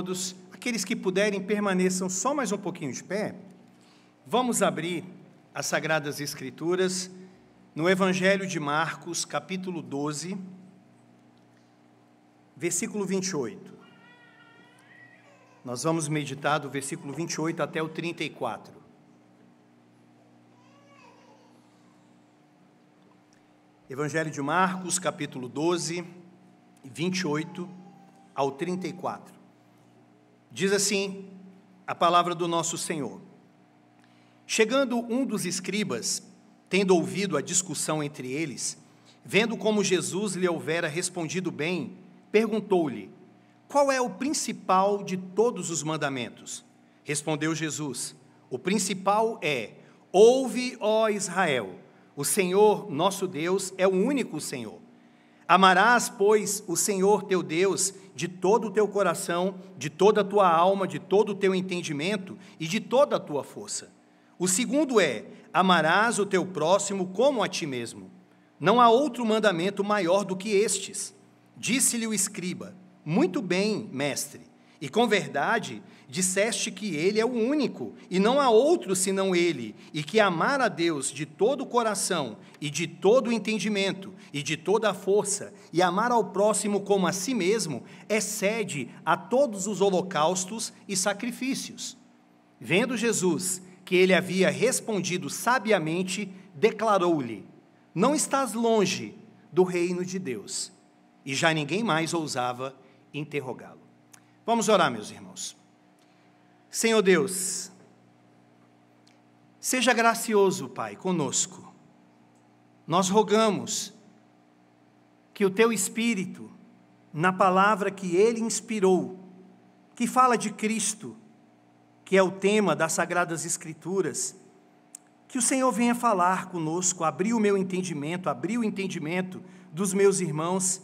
todos. Aqueles que puderem, permaneçam só mais um pouquinho de pé. Vamos abrir as Sagradas Escrituras no Evangelho de Marcos, capítulo 12, versículo 28. Nós vamos meditar do versículo 28 até o 34. Evangelho de Marcos, capítulo 12, 28 ao 34. Diz assim a palavra do nosso Senhor: Chegando um dos escribas, tendo ouvido a discussão entre eles, vendo como Jesus lhe houvera respondido bem, perguntou-lhe: Qual é o principal de todos os mandamentos? Respondeu Jesus: O principal é: Ouve, ó Israel, o Senhor nosso Deus é o único Senhor. Amarás, pois, o Senhor teu Deus de todo o teu coração, de toda a tua alma, de todo o teu entendimento e de toda a tua força. O segundo é: amarás o teu próximo como a ti mesmo. Não há outro mandamento maior do que estes. Disse-lhe o escriba: Muito bem, mestre, e com verdade disseste que ele é o único, e não há outro senão ele, e que amar a Deus de todo o coração, e de todo o entendimento, e de toda a força, e amar ao próximo como a si mesmo, excede a todos os holocaustos e sacrifícios. Vendo Jesus que ele havia respondido sabiamente, declarou-lhe: Não estás longe do reino de Deus. E já ninguém mais ousava interrogá-lo. Vamos orar, meus irmãos. Senhor Deus, seja gracioso, Pai, conosco. Nós rogamos que o Teu Espírito, na palavra que Ele inspirou, que fala de Cristo, que é o tema das Sagradas Escrituras, que o Senhor venha falar conosco, abrir o meu entendimento, abrir o entendimento dos meus irmãos,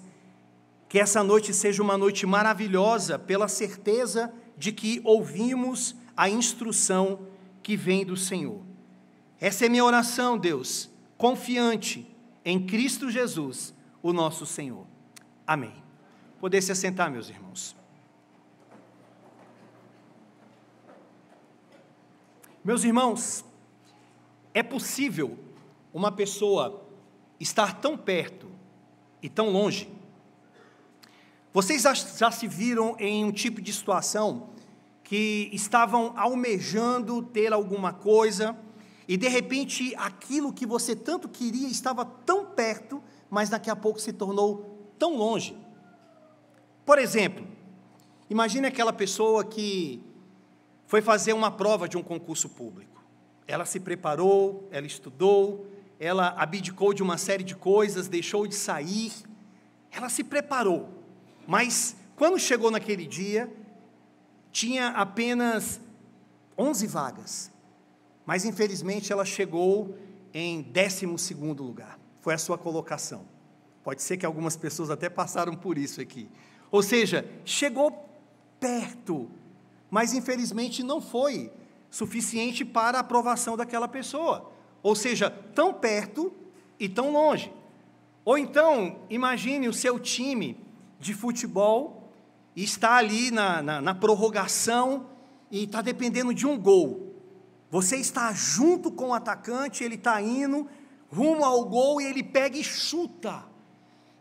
que essa noite seja uma noite maravilhosa pela certeza de que ouvimos a instrução que vem do Senhor. Essa é minha oração, Deus, confiante em Cristo Jesus, o nosso Senhor. Amém. Poder se assentar, meus irmãos. Meus irmãos, é possível uma pessoa estar tão perto e tão longe? Vocês já se viram em um tipo de situação que estavam almejando ter alguma coisa e de repente aquilo que você tanto queria estava tão perto, mas daqui a pouco se tornou tão longe? Por exemplo, imagine aquela pessoa que foi fazer uma prova de um concurso público. Ela se preparou, ela estudou, ela abdicou de uma série de coisas, deixou de sair, ela se preparou. Mas, quando chegou naquele dia, tinha apenas 11 vagas. Mas, infelizmente, ela chegou em 12º lugar. Foi a sua colocação. Pode ser que algumas pessoas até passaram por isso aqui. Ou seja, chegou perto, mas, infelizmente, não foi suficiente para a aprovação daquela pessoa. Ou seja, tão perto e tão longe. Ou então, imagine o seu time de futebol, e está ali na prorrogação, e está dependendo de um gol. Você está junto com o atacante, ele está indo rumo ao gol, e ele pega e chuta.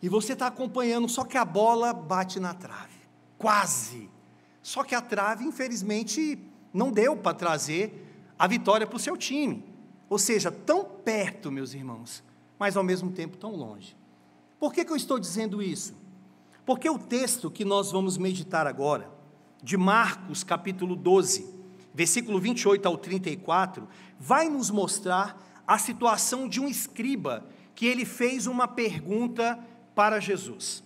E você está acompanhando, só que a bola bate na trave. Quase. Só que a trave, infelizmente, não deu para trazer a vitória para o seu time. Ou seja, tão perto, meus irmãos, mas ao mesmo tempo tão longe. Por que eu estou dizendo isso? Porque o texto que nós vamos meditar agora, de Marcos capítulo 12, versículo 28 ao 34, vai nos mostrar a situação de um escriba, que ele fez uma pergunta para Jesus.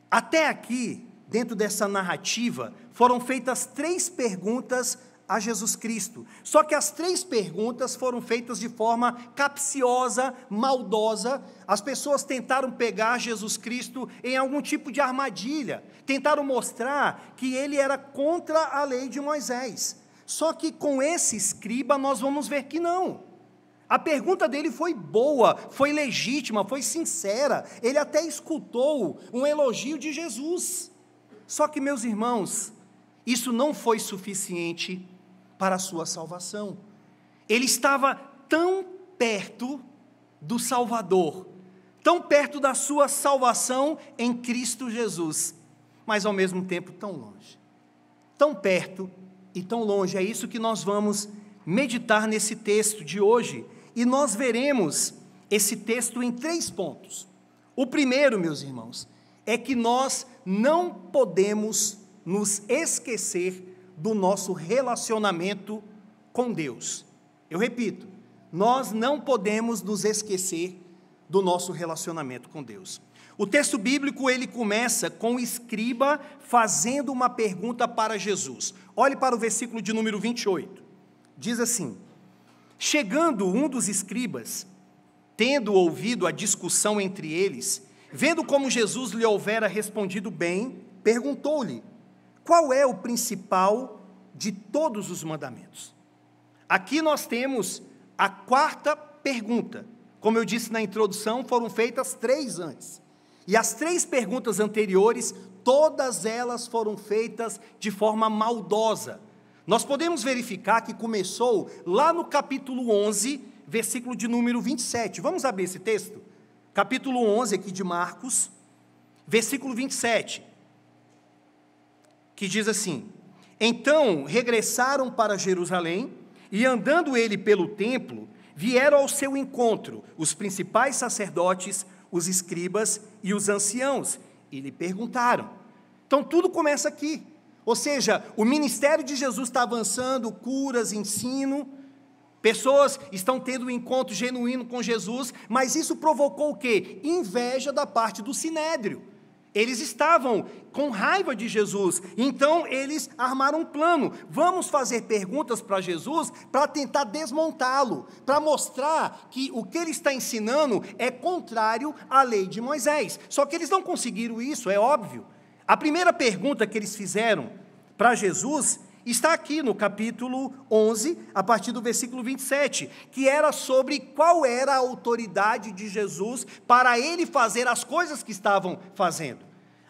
Até aqui, dentro dessa narrativa, foram feitas 3 perguntas a Jesus Cristo. Só que as 3 perguntas foram feitas de forma capciosa, maldosa. As pessoas tentaram pegar Jesus Cristo em algum tipo de armadilha, tentaram mostrar que ele era contra a lei de Moisés. Só que com esse escriba nós vamos ver que não. A pergunta dele foi boa, foi legítima, foi sincera. Ele até escutou um elogio de Jesus. Só que, meus irmãos, isso não foi suficiente para a sua salvação. Ele estava tão perto do Salvador, tão perto da sua salvação em Cristo Jesus, mas ao mesmo tempo tão longe. Tão perto e tão longe. É isso que nós vamos meditar nesse texto de hoje. E nós veremos esse texto em 3 pontos. O primeiro, meus irmãos, é que nós não podemos nos esquecer do nosso relacionamento com Deus. Eu repito, nós não podemos nos esquecer do nosso relacionamento com Deus. O texto bíblico, ele começa com o escriba fazendo uma pergunta para Jesus. Olhe para o versículo de número 28. Diz assim: chegando um dos escribas, tendo ouvido a discussão entre eles, vendo como Jesus lhe houvera respondido bem, perguntou-lhe: qual é o principal de todos os mandamentos? Aqui nós temos a 4ª pergunta. Como eu disse na introdução, foram feitas 3 antes. E as 3 perguntas anteriores, todas elas foram feitas de forma maldosa. Nós podemos verificar que começou lá no capítulo 11, versículo de número 27. Vamos abrir esse texto? Capítulo 11 aqui de Marcos, versículo 27, que diz assim: então regressaram para Jerusalém, e andando ele pelo templo, vieram ao seu encontro os principais sacerdotes, os escribas e os anciãos, e lhe perguntaram. Então tudo começa aqui, ou seja, o ministério de Jesus está avançando, curas, ensino, pessoas estão tendo um encontro genuíno com Jesus, mas isso provocou o quê? Inveja da parte do sinédrio. Eles estavam com raiva de Jesus, então eles armaram um plano. Vamos fazer perguntas para Jesus para tentar desmontá-lo, para mostrar que o que ele está ensinando é contrário à lei de Moisés. Só que eles não conseguiram isso, é óbvio. A primeira pergunta que eles fizeram para Jesus está aqui no capítulo 11, a partir do versículo 27, que era sobre qual era a autoridade de Jesus para ele fazer as coisas que estavam fazendo.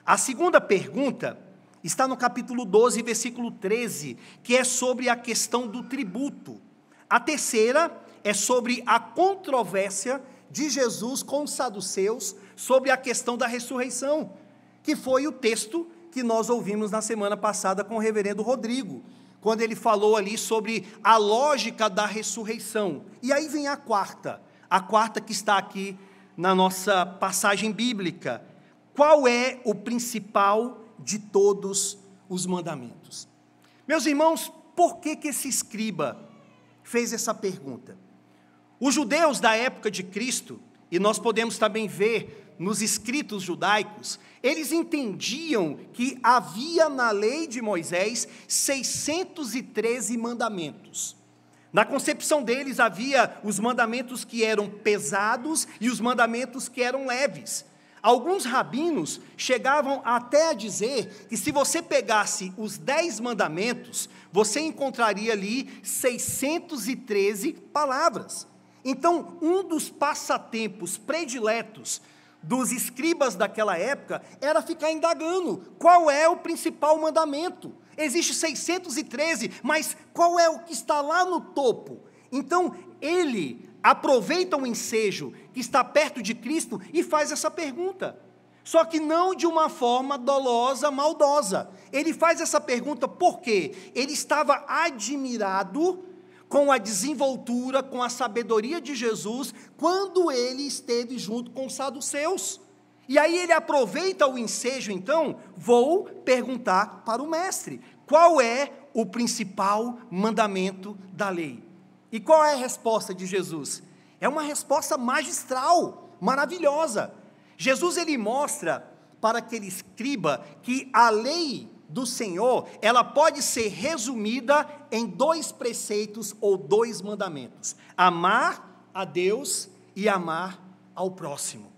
A segunda pergunta está no capítulo 12, versículo 13, que é sobre a questão do tributo. A terceira é sobre a controvérsia de Jesus com os saduceus sobre a questão da ressurreição, que foi o texto que nós ouvimos na semana passada com o reverendo Rodrigo, quando ele falou ali sobre a lógica da ressurreição. E aí vem a quarta que está aqui na nossa passagem bíblica. Qual é o principal de todos os mandamentos? Meus irmãos, por que esse escriba fez essa pergunta? Os judeus da época de Cristo, e nós podemos também ver nos escritos judaicos, eles entendiam que havia na lei de Moisés 613 mandamentos. Na concepção deles havia os mandamentos que eram pesados e os mandamentos que eram leves. Alguns rabinos chegavam até a dizer que se você pegasse os 10 mandamentos, você encontraria ali 613 palavras. Então, um dos passatempos prediletos dos escribas daquela época era ficar indagando qual é o principal mandamento. Existe 613, mas qual é o que está lá no topo? Então, ele aproveita o ensejo que está perto de Cristo e faz essa pergunta. Só que não de uma forma dolosa, maldosa. Ele faz essa pergunta porque ele estava admirado com a desenvoltura, com a sabedoria de Jesus, quando ele esteve junto com os saduceus. E aí ele aproveita o ensejo, então, vou perguntar para o mestre, qual é o principal mandamento da lei? E qual é a resposta de Jesus? É uma resposta magistral, maravilhosa. Jesus, ele mostra para aquele escriba que a lei do Senhor, ela pode ser resumida em 2 preceitos ou 2 mandamentos: amar a Deus e amar ao próximo.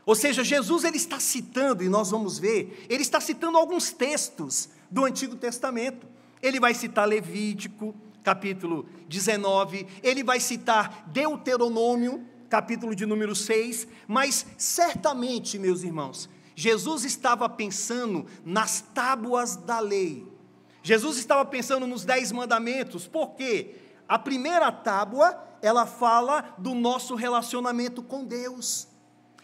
Ou seja, Jesus, ele está citando, e nós vamos ver, ele está citando alguns textos do Antigo Testamento. Ele vai citar Levítico, capítulo 19, ele vai citar Deuteronômio, capítulo de número 6, mas certamente, meus irmãos, Jesus estava pensando nas tábuas da lei, Jesus estava pensando nos 10 mandamentos, porque a primeira tábua, ela fala do nosso relacionamento com Deus,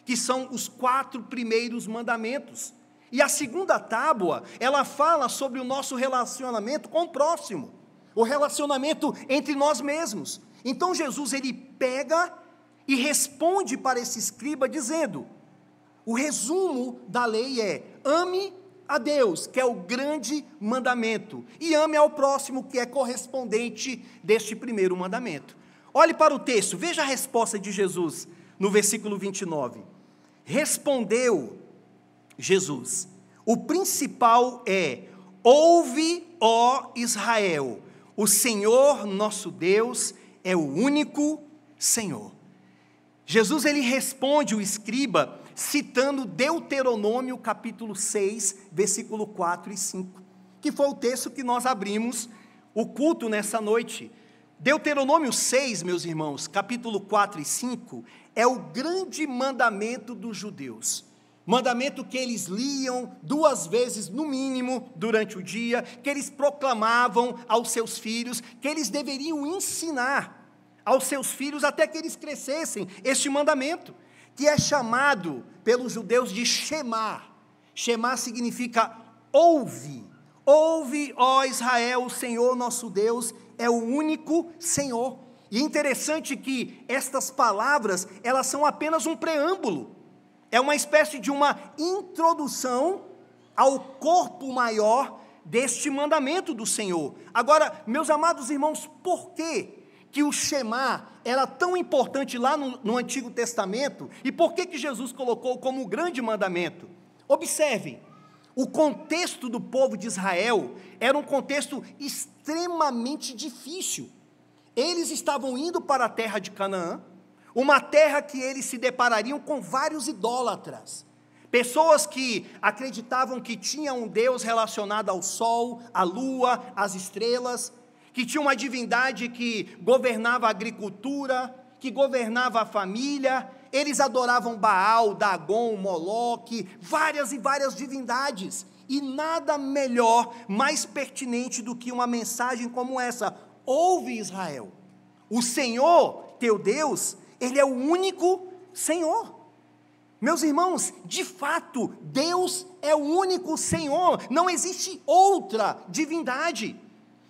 que são os 4 primeiros mandamentos. E a segunda tábua, ela fala sobre o nosso relacionamento com o próximo, o relacionamento entre nós mesmos. Então Jesus, ele pega e responde para esse escriba dizendo, o resumo da lei é, ame a Deus, que é o grande mandamento, e ame ao próximo, que é correspondente deste primeiro mandamento. Olhe para o texto, veja a resposta de Jesus, no versículo 29. Respondeu Jesus, o principal é, ouve, ó Israel, o Senhor nosso Deus é o único Senhor. Jesus, ele responde o escriba, citando Deuteronômio capítulo 6, versículo 4 e 5, que foi o texto que nós abrimos o culto nessa noite. Deuteronômio 6, meus irmãos, capítulo 4 e 5, é o grande mandamento dos judeus. Mandamento que eles liam 2 vezes no mínimo durante o dia, que eles proclamavam aos seus filhos, que eles deveriam ensinar aos seus filhos até que eles crescessem, este mandamento, que é chamado pelos judeus de Shema. Shema significa ouve, ouve, ó Israel, o Senhor nosso Deus é o único Senhor. E é interessante que estas palavras, elas são apenas um preâmbulo, é uma espécie de uma introdução ao corpo maior deste mandamento do Senhor. Agora, meus amados irmãos, por que o Shema era tão importante lá no Antigo Testamento, e por que Jesus colocou como o grande mandamento? Observem, o contexto do povo de Israel era um contexto extremamente difícil. Eles estavam indo para a terra de Canaã, uma terra que eles se deparariam com vários idólatras, pessoas que acreditavam que tinha um Deus relacionado ao sol, à lua, às estrelas, que tinha uma divindade que governava a agricultura, que governava a família. Eles adoravam Baal, Dagon, Moloque, várias e várias divindades, e nada melhor, mais pertinente do que uma mensagem como essa: ouve Israel, o Senhor teu Deus, Ele é o único Senhor. Meus irmãos, de fato, Deus é o único Senhor, não existe outra divindade.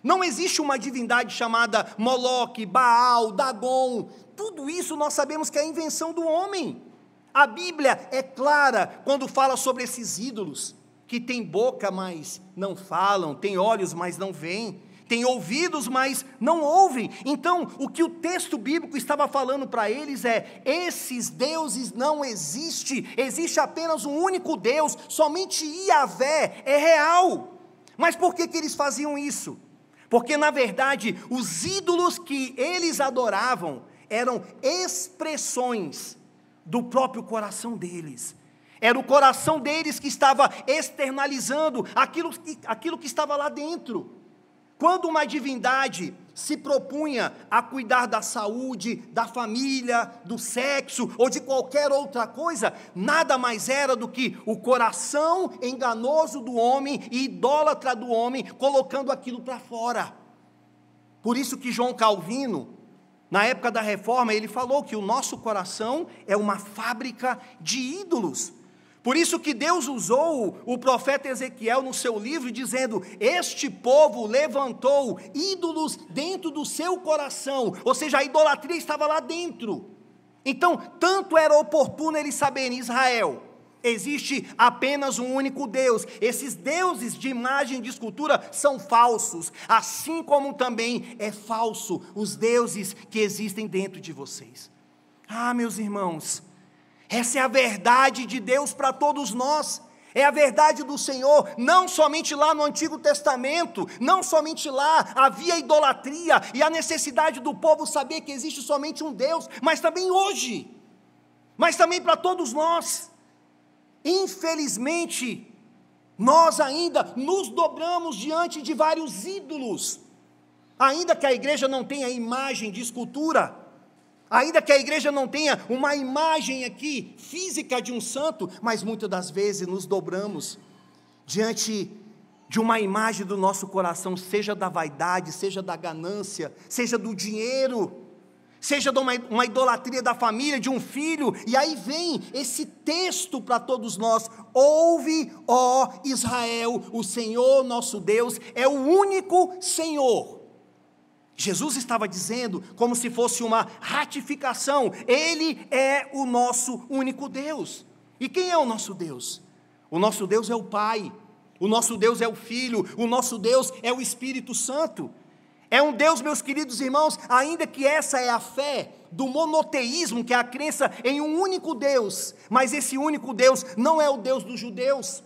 Não existe uma divindade chamada Moloque, Baal, Dagon. Tudo isso nós sabemos que é a invenção do homem. A Bíblia é clara quando fala sobre esses ídolos, que têm boca, mas não falam, têm olhos, mas não veem, têm ouvidos, mas não ouvem. Então, o que o texto bíblico estava falando para eles é: esses deuses não existem, existe apenas um único Deus, somente Yahvé é real. Mas por que eles faziam isso? Porque, na verdade, os ídolos que eles adoravam eram expressões do próprio coração deles. Era o coração deles que estava externalizando aquilo que estava lá dentro. Quando uma divindade se propunha a cuidar da saúde, da família, do sexo ou de qualquer outra coisa, nada mais era do que o coração enganoso do homem e idólatra do homem, colocando aquilo para fora. Por isso que João Calvino, na época da Reforma, ele falou que o nosso coração é uma fábrica de ídolos. Por isso que Deus usou o profeta Ezequiel no seu livro, dizendo: este povo levantou ídolos dentro do seu coração, ou seja, a idolatria estava lá dentro. Então, tanto era oportuno eles saberem: Israel, existe apenas um único Deus, esses deuses de imagem e de escultura são falsos, assim como também é falso os deuses que existem dentro de vocês. Ah, meus irmãos, essa é a verdade de Deus para todos nós, é a verdade do Senhor. Não somente lá no Antigo Testamento, não somente lá havia idolatria e a necessidade do povo saber que existe somente um Deus, mas também hoje, mas também para todos nós. Infelizmente, nós ainda nos dobramos diante de vários ídolos, ainda que a igreja não tenha imagem de escultura, ainda que a igreja não tenha uma imagem aqui física de um santo, mas muitas das vezes nos dobramos diante de uma imagem do nosso coração, seja da vaidade, seja da ganância, seja do dinheiro, seja de uma idolatria da família, de um filho. E aí vem esse texto para todos nós: ouve, ó Israel, o Senhor nosso Deus é o único Senhor. Jesus estava dizendo como se fosse uma ratificação: Ele é o nosso único Deus. E quem é o nosso Deus? O nosso Deus é o Pai, o nosso Deus é o Filho, o nosso Deus é o Espírito Santo. É um Deus, meus queridos irmãos, ainda que essa é a fé do monoteísmo, que é a crença em um único Deus, mas esse único Deus não é o Deus dos judeus,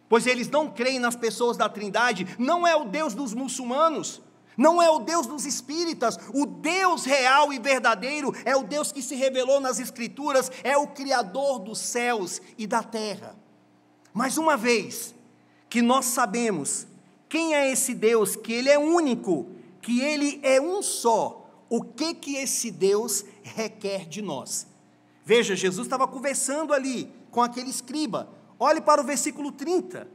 pois eles não creem nas pessoas da Trindade, não é o Deus dos muçulmanos, não é o Deus dos espíritas. O Deus real e verdadeiro é o Deus que se revelou nas Escrituras, é o Criador dos céus e da terra. Mas uma vez que nós sabemos quem é esse Deus, que Ele é único, que Ele é um só, o que esse Deus requer de nós? Veja, Jesus estava conversando ali com aquele escriba. Olhe para o versículo 30.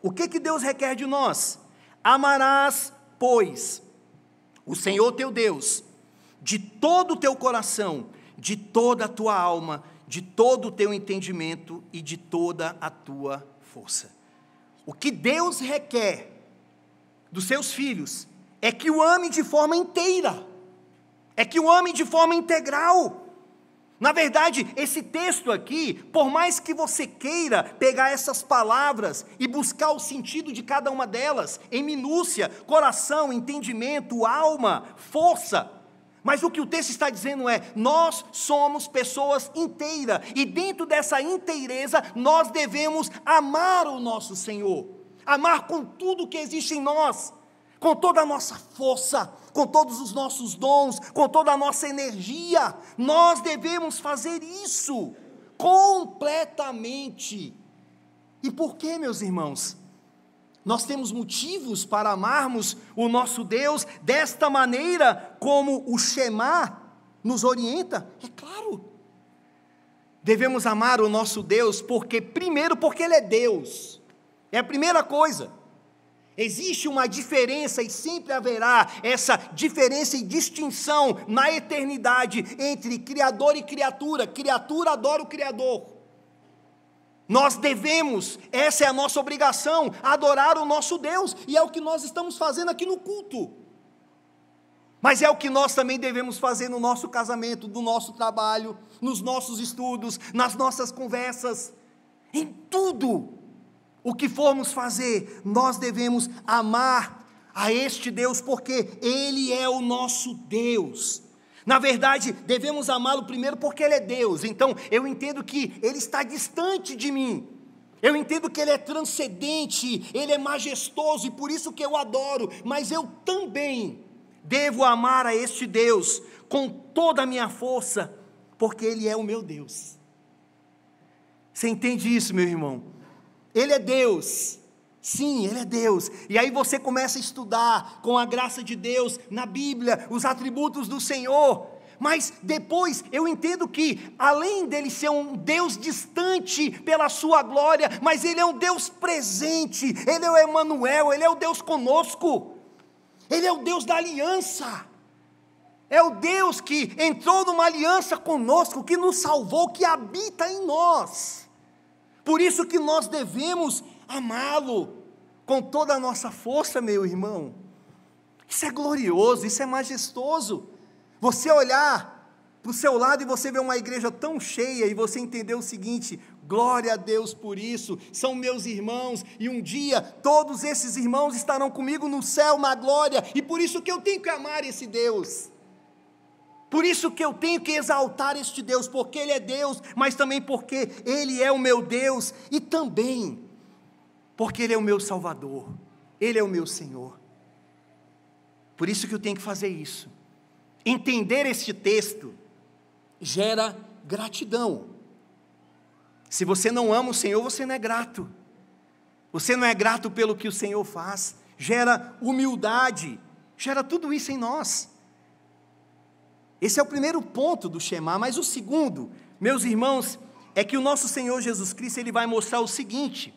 O que Deus requer de nós? Amarás, pois, o Senhor teu Deus, de todo o teu coração, de toda a tua alma, de todo o teu entendimento e de toda a tua força. O que Deus requer dos seus filhos é que o ame de forma inteira, é que o ame de forma integral. Na verdade, esse texto aqui, por mais que você queira pegar essas palavras e buscar o sentido de cada uma delas, em minúcia, coração, entendimento, alma, força, mas o que o texto está dizendo é: nós somos pessoas inteiras, e dentro dessa inteireza, nós devemos amar o nosso Senhor, amar com tudo que existe em nós, com toda a nossa força, com todos os nossos dons, com toda a nossa energia. Nós devemos fazer isso completamente. E por que, meus irmãos? Nós temos motivos para amarmos o nosso Deus desta maneira, como o Shema nos orienta? É claro. Devemos amar o nosso Deus primeiro porque Ele é Deus. É a primeira coisa. Existe uma diferença, e sempre haverá essa diferença e distinção na eternidade entre Criador e criatura. Criatura adora o Criador. Nós devemos, essa é a nossa obrigação, adorar o nosso Deus, e é o que nós estamos fazendo aqui no culto. Mas é o que nós também devemos fazer no nosso casamento, no nosso trabalho, nos nossos estudos, nas nossas conversas, em tudo o que formos fazer. Nós devemos amar a este Deus, porque Ele é o nosso Deus. Na verdade, devemos amá-lo primeiro porque Ele é Deus. Então, eu entendo que Ele está distante de mim. Eu entendo que Ele é transcendente, Ele é majestoso, e por isso que eu adoro. Mas eu também devo amar a este Deus com toda a minha força, porque Ele é o meu Deus. Você entende isso, meu irmão? Ele é Deus. Sim, Ele é Deus. E aí você começa a estudar, com a graça de Deus, na Bíblia, os atributos do Senhor. Mas depois eu entendo que, além dele ser um Deus distante pela sua glória, mas Ele é um Deus presente. Ele é o Emanuel, Ele é o Deus conosco. Ele é o Deus da aliança. É o Deus que entrou numa aliança conosco, que nos salvou, que habita em nós. Por isso que nós devemos amá-lo com toda a nossa força, meu irmão. Isso é glorioso, isso é majestoso. Você olhar para o seu lado e você ver uma igreja tão cheia e você entender o seguinte: glória a Deus por isso, são meus irmãos, e um dia todos esses irmãos estarão comigo no céu, na glória, e por isso que eu tenho que amar esse Deus. Por isso que eu tenho que exaltar este Deus, porque Ele é Deus, mas também porque Ele é o meu Deus, e também porque Ele é o meu Salvador, Ele é o meu Senhor. Por isso que eu tenho que fazer isso. Entender este texto gera gratidão. Se você não ama o Senhor, você não é grato. Você não é grato pelo que o Senhor faz. Gera humildade, gera tudo isso em nós. Esse é o primeiro ponto do Shema, mas o segundo, meus irmãos, é que o nosso Senhor Jesus Cristo, Ele vai mostrar o seguinte: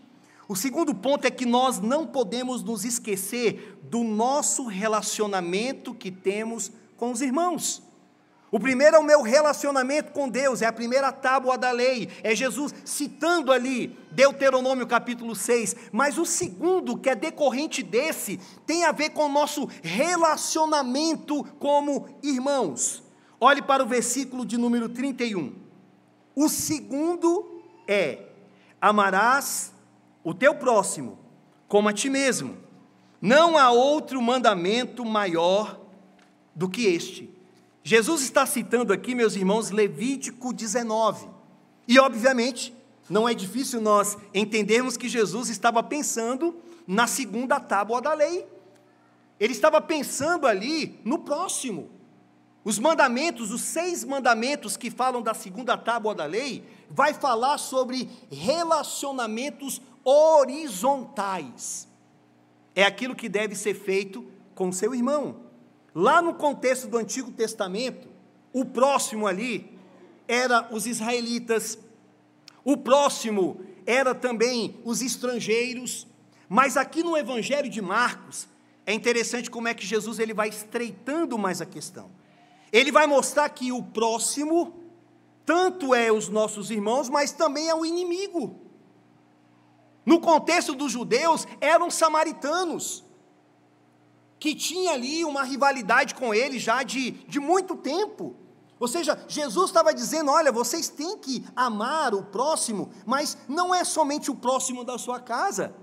O segundo ponto é que nós não podemos nos esquecer do nosso relacionamento que temos com os irmãos. O primeiro é o meu relacionamento com Deus, é a primeira tábua da lei, é Jesus citando ali Deuteronômio capítulo 6, mas o segundo, que é decorrente desse, tem a ver com o nosso relacionamento como irmãos. Olhe para o versículo de número 31. O segundo é: amarás o teu próximo como a ti mesmo. Não há outro mandamento maior do que este. Jesus está citando aqui, meus irmãos, Levítico 19. E, obviamente, não é difícil nós entendermos que Jesus estava pensando na segunda tábua da lei. Ele estava pensando ali no próximo. Os mandamentos, os 6 mandamentos que falam da segunda tábua da lei, vai falar sobre relacionamentos horizontais. É aquilo que deve ser feito com seu irmão. Lá no contexto do Antigo Testamento, o próximo ali era os israelitas, o próximo era também os estrangeiros, mas aqui no Evangelho de Marcos, é interessante como é que Jesus ele vai estreitando mais a questão. Ele vai mostrar que o próximo, tanto é os nossos irmãos, mas também é o inimigo. No contexto dos judeus, eram samaritanos, que tinha ali uma rivalidade com ele já de muito tempo. Ou seja, Jesus estava dizendo, olha, vocês têm que amar o próximo, mas não é somente o próximo da sua casa,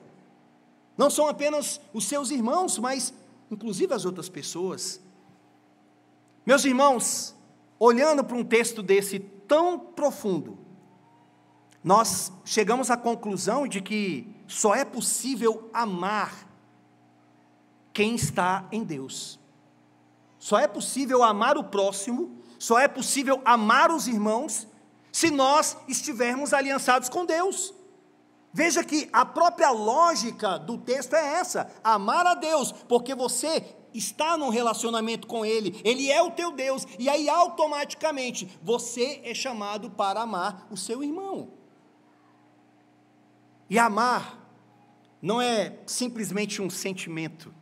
não são apenas os seus irmãos, mas inclusive as outras pessoas. Meus irmãos, olhando para um texto desse tão profundo, nós chegamos à conclusão de que só é possível amar quem está em Deus. Só é possível amar o próximo, só é possível amar os irmãos, se nós estivermos aliançados com Deus. Veja que a própria lógica do texto é essa: amar a Deus, porque você está num relacionamento com Ele, Ele é o teu Deus, e aí automaticamente você é chamado para amar o seu irmão. E amar não é simplesmente um sentimento,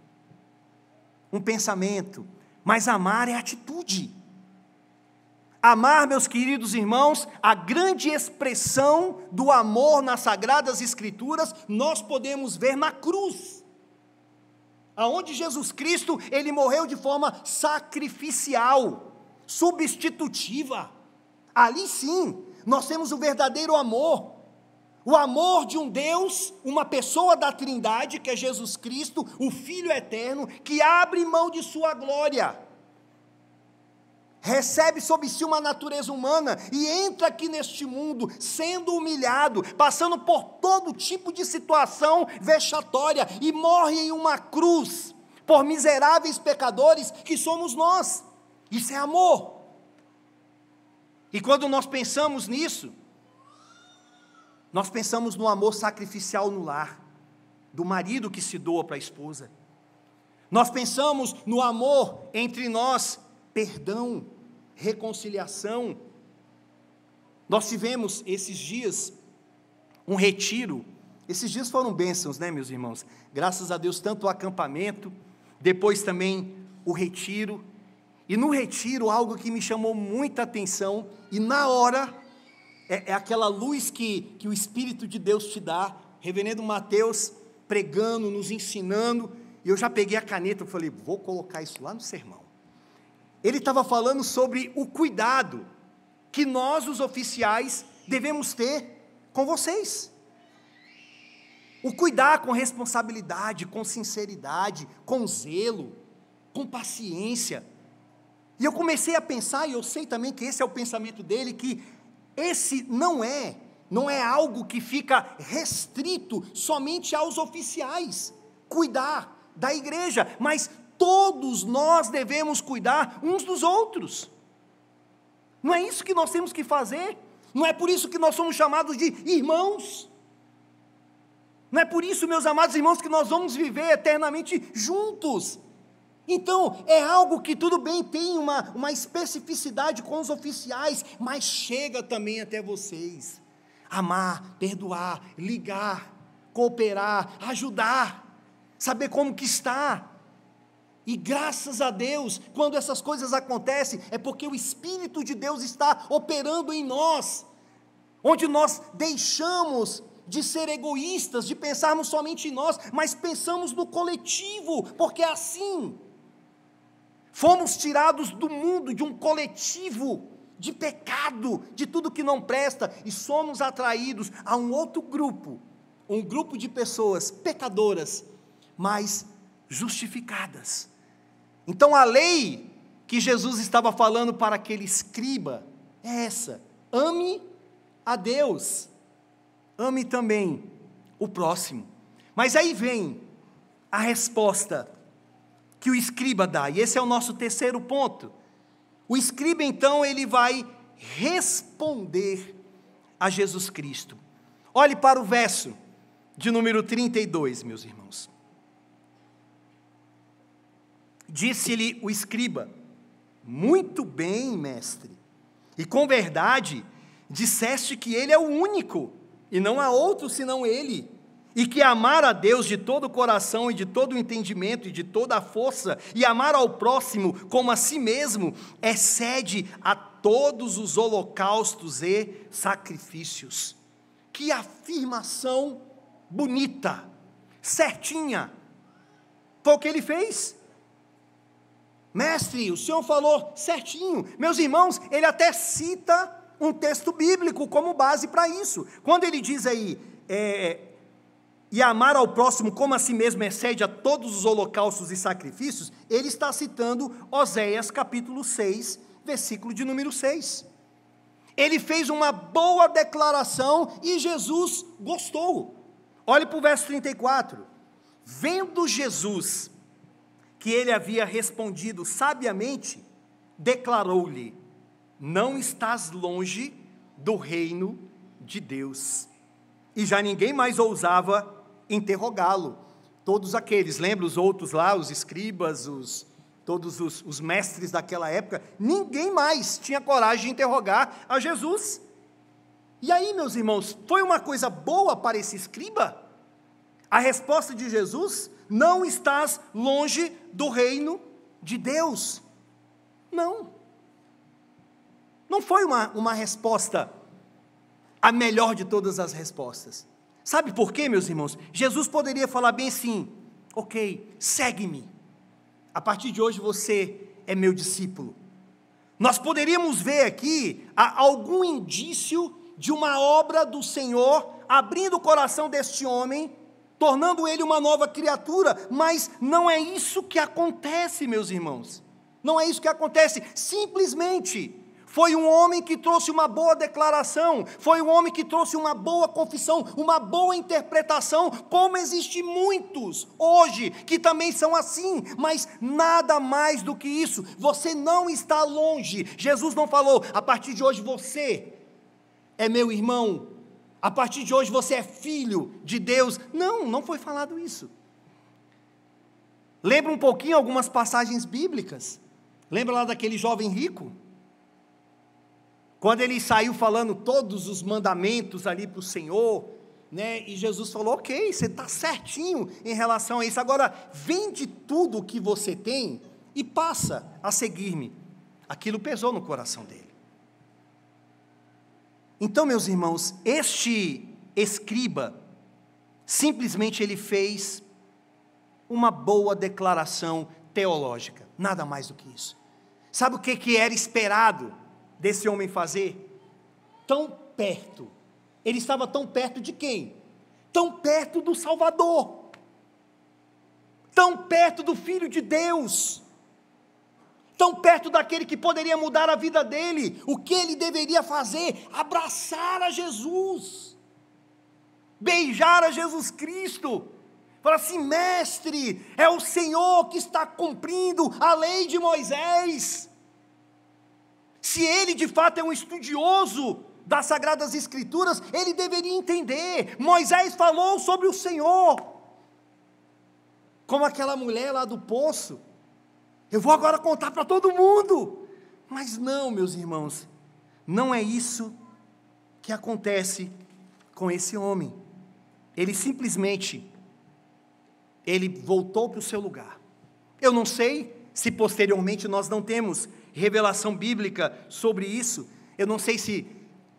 um pensamento, mas amar é atitude. Amar, meus queridos irmãos, a grande expressão do amor nas Sagradas Escrituras, nós podemos ver na cruz, aonde Jesus Cristo, ele morreu de forma sacrificial, substitutiva. Ali sim, nós temos o verdadeiro amor, o amor de um Deus, uma pessoa da Trindade, que é Jesus Cristo, o Filho eterno, que abre mão de sua glória, recebe sobre si uma natureza humana e entra aqui neste mundo, sendo humilhado, passando por todo tipo de situação vexatória, e morre em uma cruz, por miseráveis pecadores que somos nós. Isso é amor. E quando nós pensamos nisso, nós pensamos no amor sacrificial no lar, do marido que se doa para a esposa. Nós pensamos no amor entre nós, perdão, reconciliação. Nós tivemos esses dias um retiro. Esses dias foram bênçãos, né, meus irmãos? Graças a Deus, tanto o acampamento, depois também o retiro. E no retiro, algo que me chamou muita atenção, e na hora, é aquela luz que o Espírito de Deus te dá. Reverendo Mateus pregando, nos ensinando, e eu já peguei a caneta, eu falei, vou colocar isso lá no sermão. Ele estava falando sobre o cuidado que nós, os oficiais, devemos ter com vocês. O cuidar com responsabilidade, com sinceridade, com zelo, com paciência. E eu comecei a pensar, e eu sei também que esse é o pensamento dele, que esse não é algo que fica restrito somente aos oficiais, cuidar da igreja, mas todos nós devemos cuidar uns dos outros. Não é isso que nós temos que fazer? Não é por isso que nós somos chamados de irmãos? Não é por isso, meus amados irmãos, que nós vamos viver eternamente juntos? Então, é algo que tudo bem, tem uma especificidade com os oficiais, mas chega também até vocês. Amar, perdoar, ligar, cooperar, ajudar, saber como que está. E graças a Deus, quando essas coisas acontecem, é porque o Espírito de Deus está operando em nós, onde nós deixamos de ser egoístas, de pensarmos somente em nós, mas pensamos no coletivo, porque é assim. Fomos tirados do mundo, de um coletivo, de pecado, de tudo que não presta, e somos atraídos a um outro grupo, um grupo de pessoas pecadoras, mas justificadas. Então a lei que Jesus estava falando para aquele escriba é essa: ame a Deus, ame também o próximo. Mas aí vem a resposta que o escriba dá, e esse é o nosso terceiro ponto. O escriba então, ele vai responder a Jesus Cristo. Olhe para o verso de número 32, meus irmãos. Disse-lhe o escriba: muito bem, mestre, e com verdade disseste que ele é o único, e não há outro senão ele, e que amar a Deus de todo o coração, e de todo o entendimento, e de toda a força, e amar ao próximo como a si mesmo, excede a todos os holocaustos e sacrifícios. Que afirmação bonita, certinha. Foi o que ele fez. Mestre, o senhor falou certinho. Meus irmãos, ele até cita um texto bíblico como base para isso. Quando ele diz aí, e amar ao próximo como a si mesmo excede a todos os holocaustos e sacrifícios, ele está citando Oséias capítulo 6, versículo de número 6. Ele fez uma boa declaração e Jesus gostou. Olhe para o verso 34. Vendo Jesus que ele havia respondido sabiamente, declarou-lhe: não estás longe do reino de Deus. E já ninguém mais ousava interrogá-lo. Todos aqueles, lembra os outros lá, os escribas, todos os mestres daquela época, ninguém mais tinha coragem de interrogar a Jesus. E aí, meus irmãos, foi uma coisa boa para esse escriba? A resposta de Jesus: não estás longe do reino de Deus. Não. Não foi uma resposta a melhor de todas as respostas. Sabe por quê, meus irmãos? Jesus poderia falar bem assim: ok, segue-me. A partir de hoje você é meu discípulo. Nós poderíamos ver aqui algum indício de uma obra do Senhor, abrindo o coração deste homem, tornando ele uma nova criatura, mas não é isso que acontece, meus irmãos. Não é isso que acontece. Simplesmente foi um homem que trouxe uma boa declaração, foi um homem que trouxe uma boa confissão, uma boa interpretação, como existe muitos hoje que também são assim, mas nada mais do que isso. Você não está longe. Jesus não falou: a partir de hoje você é meu irmão, a partir de hoje você é filho de Deus. Não, não foi falado isso. Lembra um pouquinho algumas passagens bíblicas. Lembra lá daquele jovem rico? Quando ele saiu falando todos os mandamentos ali para o Senhor, né? E Jesus falou: ok, você está certinho em relação a isso, agora vende tudo o que você tem e passa a seguir-me. Aquilo pesou no coração dele. Então, meus irmãos, este escriba, simplesmente ele fez uma boa declaração teológica, nada mais do que isso. Sabe o que era esperado desse homem fazer? Tão perto, ele estava tão perto de quem? Tão perto do Salvador, tão perto do Filho de Deus, tão perto daquele que poderia mudar a vida dele. O que ele deveria fazer? Abraçar a Jesus, beijar a Jesus Cristo, falar assim: mestre, é o Senhor que está cumprindo a lei de Moisés. Se ele de fato é um estudioso das Sagradas Escrituras, ele deveria entender. Moisés falou sobre o Senhor, como aquela mulher lá do poço. Eu vou agora contar para todo mundo. Mas não, meus irmãos, não é isso que acontece com esse homem. ele simplesmente, ele voltou para o seu lugar. Eu não sei se posteriormente nós não temos revelação bíblica sobre isso, eu não sei se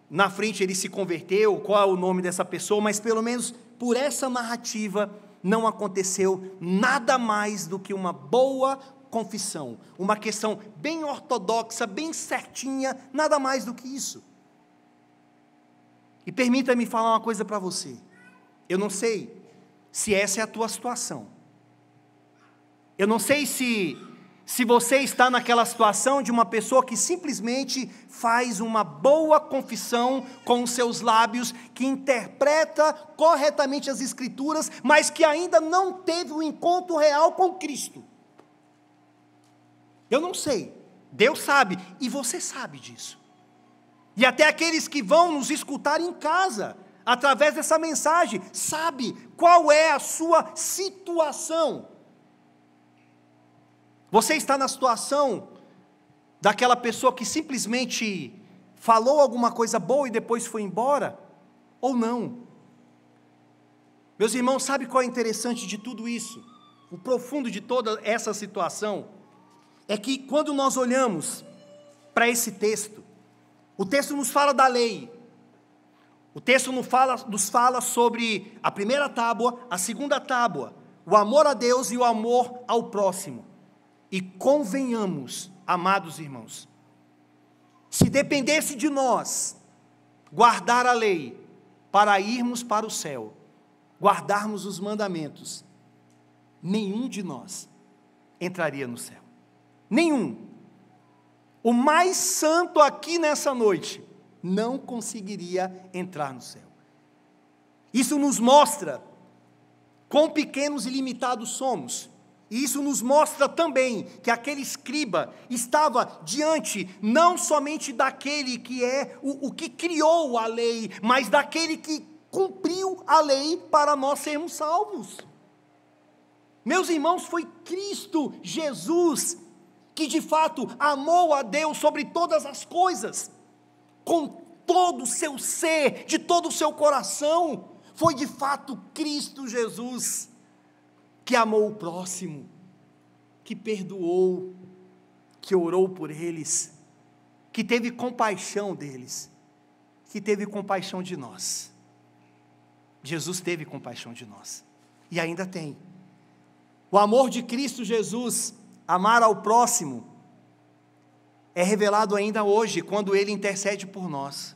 na frente ele se converteu, qual é o nome dessa pessoa, mas pelo menos por essa narrativa não aconteceu nada mais do que uma boa confissão, uma questão bem ortodoxa, bem certinha, nada mais do que isso. E permita-me falar uma coisa para você, eu não sei se essa é a tua situação, eu não sei se você está naquela situação de uma pessoa que simplesmente faz uma boa confissão com os seus lábios, que interpreta corretamente as Escrituras, mas que ainda não teve um encontro real com Cristo. Eu não sei, Deus sabe, e você sabe disso. E até aqueles que vão nos escutar em casa, através dessa mensagem, sabe qual é a sua situação. Você está na situação daquela pessoa que simplesmente falou alguma coisa boa e depois foi embora? Ou não? Meus irmãos, sabe qual é o interessante de tudo isso? O profundo de toda essa situação é que quando nós olhamos para esse texto, o texto nos fala da lei, o texto nos fala sobre a primeira tábua, a segunda tábua, o amor a Deus e o amor ao próximo. E convenhamos, amados irmãos, se dependesse de nós guardar a lei para irmos para o céu, guardarmos os mandamentos, nenhum de nós entraria no céu. Nenhum. O mais santo aqui nessa noite não conseguiria entrar no céu. Isso nos mostra quão pequenos e limitados somos. E isso nos mostra também que aquele escriba estava diante não somente daquele que é o que criou a lei, mas daquele que cumpriu a lei para nós sermos salvos. Meus irmãos, foi Cristo Jesus que de fato amou a Deus sobre todas as coisas, com todo o seu ser, de todo o seu coração. Foi de fato Cristo Jesus que amou o próximo, que perdoou, que orou por eles, que teve compaixão deles, que teve compaixão de nós. Jesus teve compaixão de nós, e ainda tem. O amor de Cristo Jesus, amar ao próximo, é revelado ainda hoje, quando Ele intercede por nós.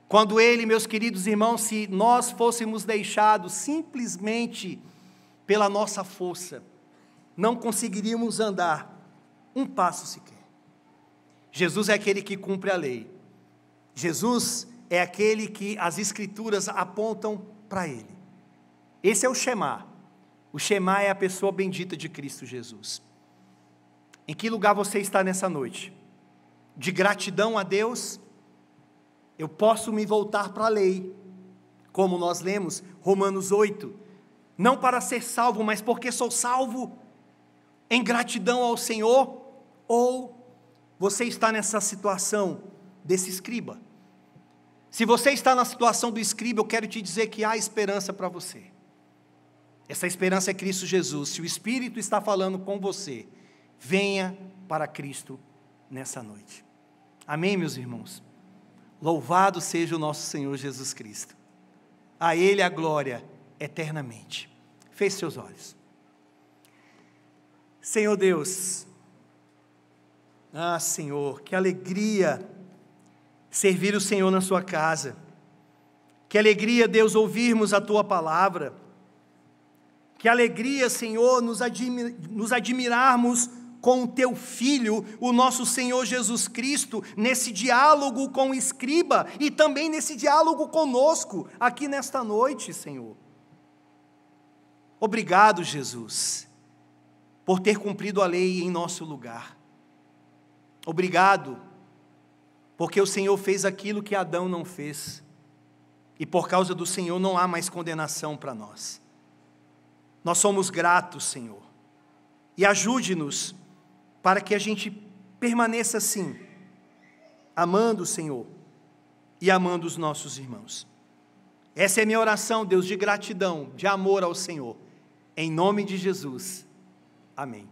Quando Ele, meus queridos irmãos, se nós fôssemos deixados simplesmente pela nossa força, não conseguiríamos andar um passo sequer. Jesus é aquele que cumpre a lei. Jesus é aquele que as Escrituras apontam para Ele. Esse é o Shema. O Shema é a pessoa bendita de Cristo Jesus. Em que lugar você está nessa noite? De gratidão a Deus? Eu posso me voltar para a lei, como nós lemos, Romanos 8, não para ser salvo, mas porque sou salvo, em gratidão ao Senhor? Ou você está nessa situação desse escriba? Se você está na situação do escriba, eu quero te dizer que há esperança para você. Essa esperança é Cristo Jesus. Se o Espírito está falando com você, venha para Cristo nessa noite. Amém, meus irmãos? Louvado seja o nosso Senhor Jesus Cristo. A Ele a glória eternamente. Feche seus olhos. Senhor Deus, Senhor, que alegria servir o Senhor na sua casa. Que alegria, Deus, ouvirmos a Tua palavra. Que alegria, Senhor, nos admirarmos com o Teu Filho, o nosso Senhor Jesus Cristo, nesse diálogo com o escriba e também nesse diálogo conosco, aqui nesta noite, Senhor. Obrigado, Jesus, por ter cumprido a lei em nosso lugar. Obrigado, porque o Senhor fez aquilo que Adão não fez, e por causa do Senhor não há mais condenação para nós. Nós somos gratos, Senhor, e ajude-nos para que a gente permaneça assim, amando o Senhor e amando os nossos irmãos. Essa é a minha oração, Deus, de gratidão, de amor ao Senhor. Em nome de Jesus. Amém.